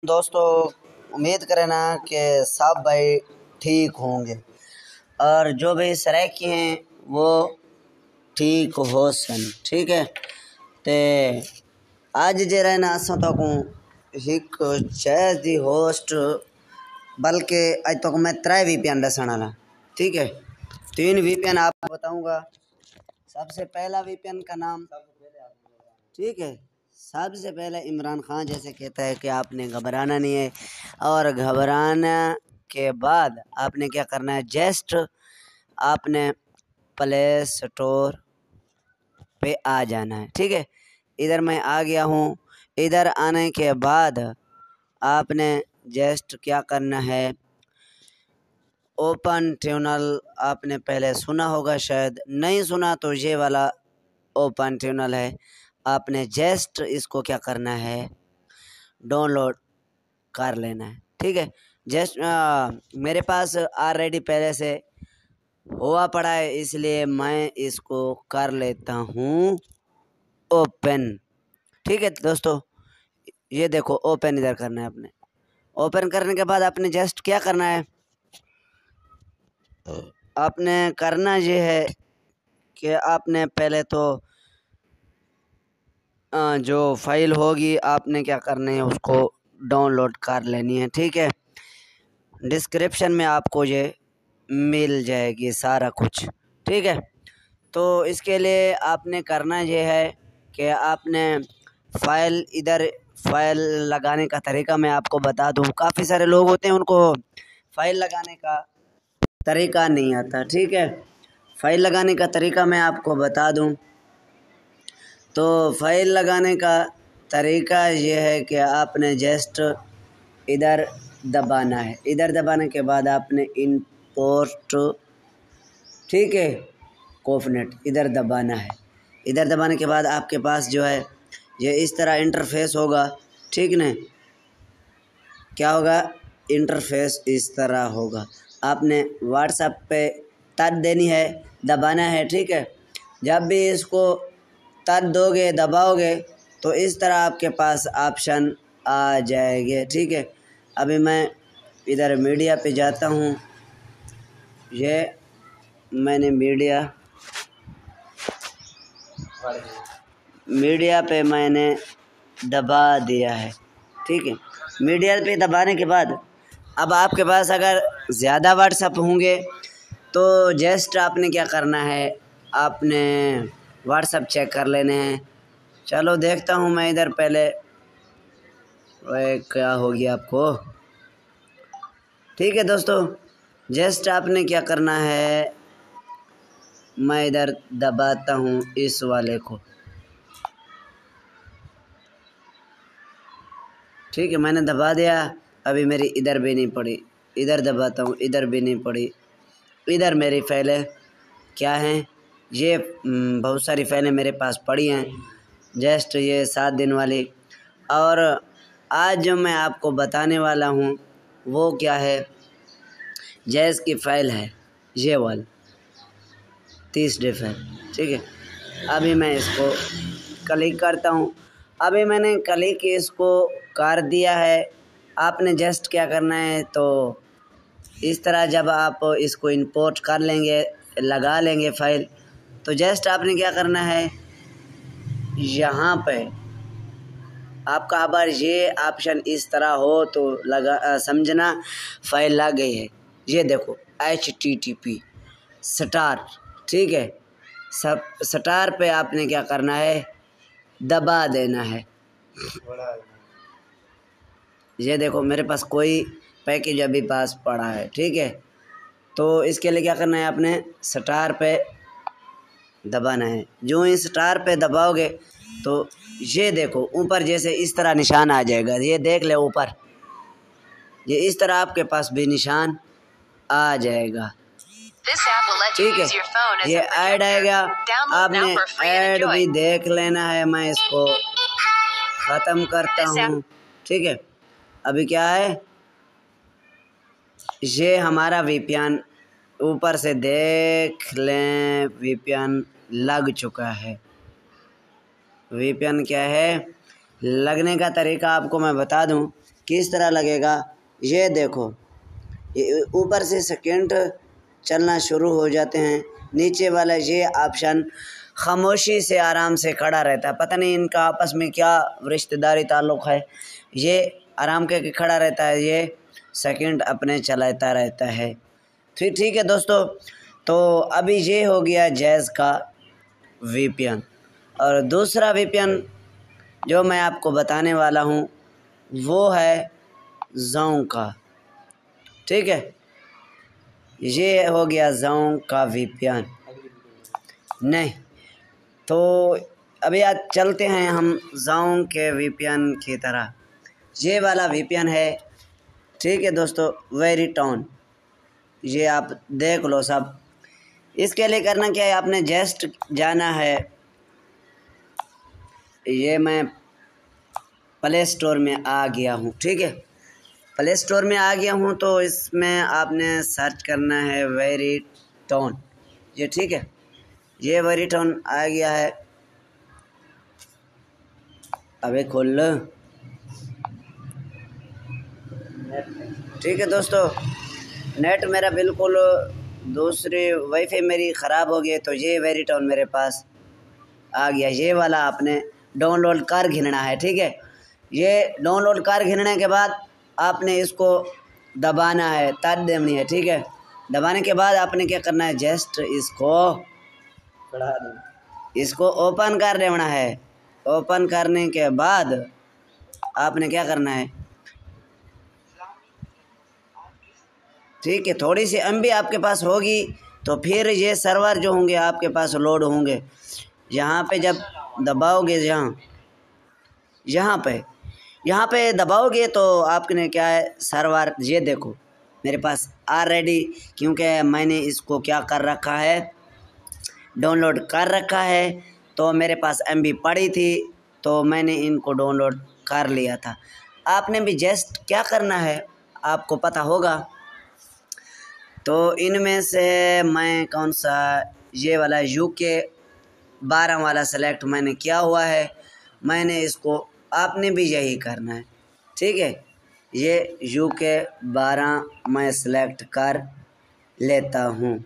दोस्तों, उम्मीद करें ना कि सब भाई ठीक होंगे और जो भी सराइकी हैं वो ठीक हो सन। ठीक है, ते आज जे रहना असां तक एक चैस दी होस्ट, बल्कि आज तक मैं 3 VPN दसण वाला। ठीक है, 3 VPN आपको बताऊंगा। सबसे पहला VPN का नाम, ठीक है, सबसे पहले इमरान खान जैसे कहता है कि आपने घबराना नहीं है, और घबराना के बाद आपने क्या करना है, जस्ट आपने प्ले स्टोर पे आ जाना है। ठीक है, इधर मैं आ गया हूँ। इधर आने के बाद आपने जस्ट क्या करना है, ओपन ट्यूनल आपने पहले सुना होगा, शायद नहीं सुना तो ये वाला ओपन ट्यूनल है। आपने जस्ट इसको क्या करना है, डाउनलोड कर लेना है। ठीक है, जस्ट मेरे पास ऑलरेडी पहले से हुआ पड़ा है, इसलिए मैं इसको कर लेता हूँ ओपन। ठीक है दोस्तों, ये देखो ओपन इधर करना है आपने। ओपन करने के बाद आपने जस्ट क्या करना है, आपने करना ये है कि आपने पहले तो जो फाइल होगी आपने क्या करना है, उसको डाउनलोड कर लेनी है। ठीक है, डिस्क्रिप्शन में आपको ये मिल जाएगी सारा कुछ। ठीक है, तो इसके लिए आपने करना ये है कि आपने फाइल लगाने का तरीका मैं आपको बता दूं। काफ़ी सारे लोग होते हैं उनको फाइल लगाने का तरीका नहीं आता। ठीक है, फाइल लगाने का तरीका मैं आपको बता दूं। तो फाइल लगाने का तरीका ये है कि आपने जस्ट इधर दबाना है। इधर दबाने के बाद आपने इंपोर्ट, ठीक है, कोफनेट इधर दबाना है। इधर दबाने के बाद आपके पास जो है ये इस तरह इंटरफेस होगा। ठीक न, क्या होगा, इंटरफेस इस तरह होगा। आपने व्हाट्सएप पे तट देनी है, दबाना है। ठीक है, जब भी इसको तट दोगे, दबाओगे, तो इस तरह आपके पास ऑप्शन आ जाएंगे। ठीक है, अभी मैं इधर मीडिया पे जाता हूँ। ये मैंने मीडिया पे मैंने दबा दिया है। ठीक है, मीडिया पे दबाने के बाद अब आपके पास अगर ज़्यादा व्हाट्सएप होंगे तो जस्ट आपने क्या करना है, आपने व्हाट्सएप चेक कर लेने हैं। चलो देखता हूँ मैं इधर पहले, क्या हो गया आपको। ठीक है दोस्तों, जस्ट आपने क्या करना है, मैं इधर दबाता हूँ इस वाले को। ठीक है, मैंने दबा दिया। अभी मेरी इधर भी नहीं पड़ी, इधर दबाता हूँ, इधर भी नहीं पड़ी। इधर मेरी फाइलें क्या हैं, ये बहुत सारी फाइलें मेरे पास पड़ी हैं, जस्ट ये 7 दिन वाली। और आज जो मैं आपको बताने वाला हूँ वो क्या है, जैस की फ़ाइल है ये वाली 30 डे फाइल। ठीक है, अभी मैं इसको क्लिक करता हूँ। अभी मैंने क्लिक इसको कर दिया है। आपने जस्ट क्या करना है, तो इस तरह जब आप इसको इंपोर्ट कर लेंगे, लगा लेंगे फाइल, तो जस्ट आपने क्या करना है, यहाँ पे आपका अगर ये ऑप्शन इस तरह हो तो समझना फाइल लग गई है। ये देखो HTTP स्टार। ठीक है, सब स्टार पे आपने क्या करना है, दबा देना है। ये देखो मेरे पास कोई पैकेज अभी पास पड़ा है। ठीक है, तो इसके लिए क्या करना है, आपने स्टार पे दबाना है। जो ही स्टार पे दबाओगे तो ये देखो ऊपर जैसे इस तरह निशान आ जाएगा। ये देख ले ऊपर, ये इस तरह आपके पास भी निशान आ जाएगा। ठीक है, ये ऐड आएगा, आपने ऐड भी देख लेना है। मैं इसको ख़त्म करता हूँ। ठीक है, अभी क्या है, ये हमारा VPN ऊपर से देख लें, VPN लग चुका है। VPN क्या है, लगने का तरीका आपको मैं बता दूं। किस तरह लगेगा ये देखो, ऊपर से सेकंड चलना शुरू हो जाते हैं। नीचे वाला ये ऑप्शन खामोशी से आराम से खड़ा रहता है, पता नहीं इनका आपस में क्या रिश्तेदारी ताल्लुक़ है। ये आराम करके खड़ा रहता है, ये सेकंड अपने चलाता रहता है। ठीक है दोस्तों, तो अभी ये हो गया जैज़ का VPN। और दूसरा VPN जो मैं आपको बताने वाला हूँ वो है ज़ोंग का। ठीक है, ये हो गया ज़ोंग का VPN। नहीं तो अभी आज चलते हैं हम ज़ोंग के VPN की तरह। ये वाला VPN है, ठीक है दोस्तों, वेरिटोन। ये आप देख लो सब। इसके लिए करना क्या है, आपने जस्ट जाना है, ये मैं प्ले स्टोर में आ गया हूँ। ठीक है, प्ले स्टोर में आ गया हूँ, तो इसमें आपने सर्च करना है वेरिटोन। ये ठीक है, ये वेरिटोन आ गया है। अबे खोल लो। ठीक है दोस्तों, नेट मेरा बिल्कुल दूसरी वाईफाई मेरी ख़राब हो गई, तो ये वेरिटोन मेरे पास आ गया। ये वाला आपने डाउनलोड कर घिनना है। ठीक है, ये डाउनलोड कर घिनने के बाद आपने इसको दबाना है, तार देनी है। ठीक है, दबाने के बाद आपने क्या करना है, जस्ट इसको ओपन कर देना है। ओपन करने के बाद आपने क्या करना है, ठीक है, थोड़ी सी MB आपके पास होगी तो फिर ये सर्वर जो होंगे आपके पास लोड होंगे। यहाँ पे जब दबाओगे, यहाँ पे दबाओगे तो आपने क्या है, सर्वर ये देखो मेरे पास ऑलरेडी, क्योंकि मैंने इसको क्या कर रखा है, डाउनलोड कर रखा है, तो मेरे पास MB पड़ी थी तो मैंने इनको डाउनलोड कर लिया था। आपने भी जस्ट क्या करना है आपको पता होगा। तो इनमें से मैं कौन सा, ये वाला UK 12 वाला सेलेक्ट मैंने किया हुआ है। मैंने इसको, आपने भी यही करना है। ठीक है, ये UK 12 मैं सेलेक्ट कर लेता हूँ।